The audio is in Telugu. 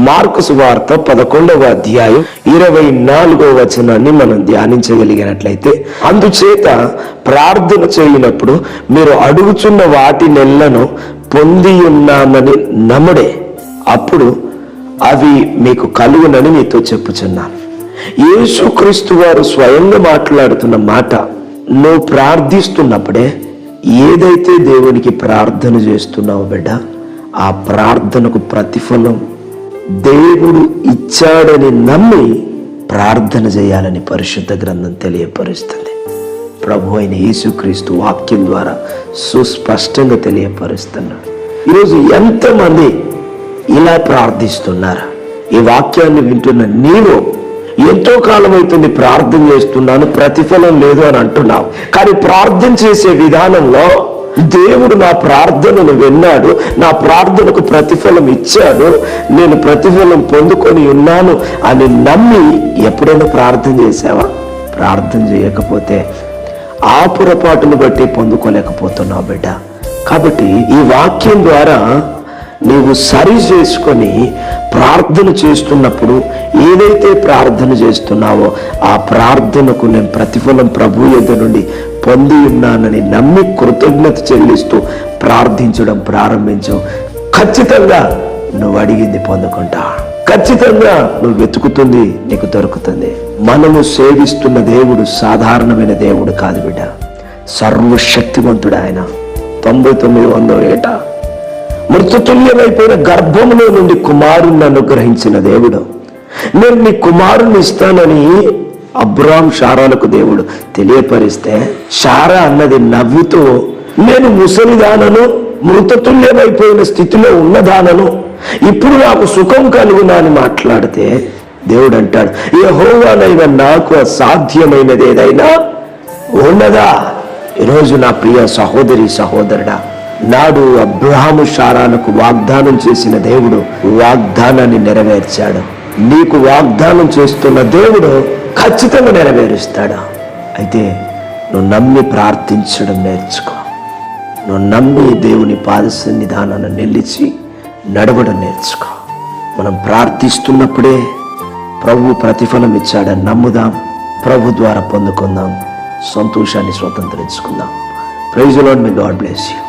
మార్కు సువార్త 11వ అధ్యాయం 24వ వచనాన్ని మనం ధ్యానించగలిగినట్లయితే, అందుచేత ప్రార్థన చేయనప్పుడు మీరు అడుగుచున్న వాటి నెలను పొంది ఉన్నామని నమ్ముడే, అప్పుడు అవి మీకు కలుగునని మీతో చెప్పుచున్నాను. యేసుక్రీస్తు వారు స్వయంగా మాట్లాడుతున్న మాట, నువ్వు ప్రార్థిస్తున్నప్పుడే ఏదైతే దేవునికి ప్రార్థన చేస్తున్నావు బిడ్డ, ఆ ప్రార్థనకు ప్రతిఫలం దేవుడు ఇచ్చాడని నమ్మి ప్రార్థన చేయాలని పరిశుద్ధ గ్రంథం తెలియపరుస్తుంది. ప్రభు అయిన యేసుక్రీస్తు వాక్యం ద్వారా సుస్పష్టంగా తెలియపరుస్తున్నాడు. ఈరోజు ఎంతమంది ఇలా ప్రార్థిస్తున్నారు? ఈ వాక్యాన్ని వింటున్న నీవు ఎంతో కాలం అవుతుంది ప్రార్థన చేస్తున్నాను, ప్రతిఫలం లేదు అని అంటున్నావు. కానీ ప్రార్థన చేసే విధానంలో దేవుడు నా ప్రార్థనను విన్నాడు, నా ప్రార్థనకు ప్రతిఫలం ఇచ్చాడు, నేను ప్రతిఫలం పొందుకొని ఉన్నాను అని నమ్మి ఎప్పుడైనా ప్రార్థన చేసావా? ప్రార్థన చేయకపోతే ఆ పొరపాటును బట్టి పొందుకోలేకపోతున్నావు బిడ్డ. కాబట్టి ఈ వాక్యం ద్వారా నీవు సరి చేసుకొని ప్రార్థన చేస్తున్నప్పుడు ఏదైతే ప్రార్థన చేస్తున్నావో ఆ ప్రార్థనకు నేను ప్రతిఫలం ప్రభు యొద్ద నుండి పొంది ఉన్నానని నమ్మి కృతజ్ఞత చెల్లిస్తూ ప్రార్థించడం ప్రారంభించు. ఖచ్చితంగా నువ్వు అడిగింది పొందుకుంటా, ఖచ్చితంగా నువ్వు వెతుకుతుంది నీకు దొరుకుతుంది. మనము సేవిస్తున్న దేవుడు సాధారణమైన దేవుడు కాదు బిడ్డ, సర్వశక్తివంతుడు ఆయన. 99 ఏట మృతతుల్యమైపోయిన గర్భంలో నుండి కుమారుణ్ణి అనుగ్రహించిన దేవుడు. నేను నీ కుమారుణ్ణి ఇస్తానని అబ్రాం శారాలకు దేవుడు తెలియపరిస్తే, శారా అన్నది నవ్వుతూ, నేను ముసలిదానను, మృతతుల్యమైపోయిన స్థితిలో ఉన్నదానను, ఇప్పుడు నాకు సుఖం కలుగునా అని మాట్లాడితే దేవుడు అంటాడు, యెహోవానైన నాకు అసాధ్యమైనది ఏదైనా ఉన్నదా? ఈరోజు నా ప్రియ సహోదరి సహోదరుడా, నాడు అబ్రహాము శారాలకు వాగ్దానం చేసిన దేవుడు వాగ్దానాన్ని నెరవేర్చాడు. నీకు వాగ్దానం చేస్తున్న దేవుడు ఖచ్చితంగా నెరవేరుస్తాడు. అయితే నువ్వు నమ్మి ప్రార్థించడం నేర్చుకో. నువ్వు నమ్మి దేవుని పాద సన్నిధానాన్ని నిలిచి నడవడం నేర్చుకో. మనం ప్రార్థిస్తున్నప్పుడే ప్రభు ప్రతిఫలం ఇచ్చాడని నమ్ముదాం. ప్రభు ద్వారా పొందుకుందాం, సంతోషాన్ని స్వతంత్రించుకుందాం. Praise the lord, may God bless you.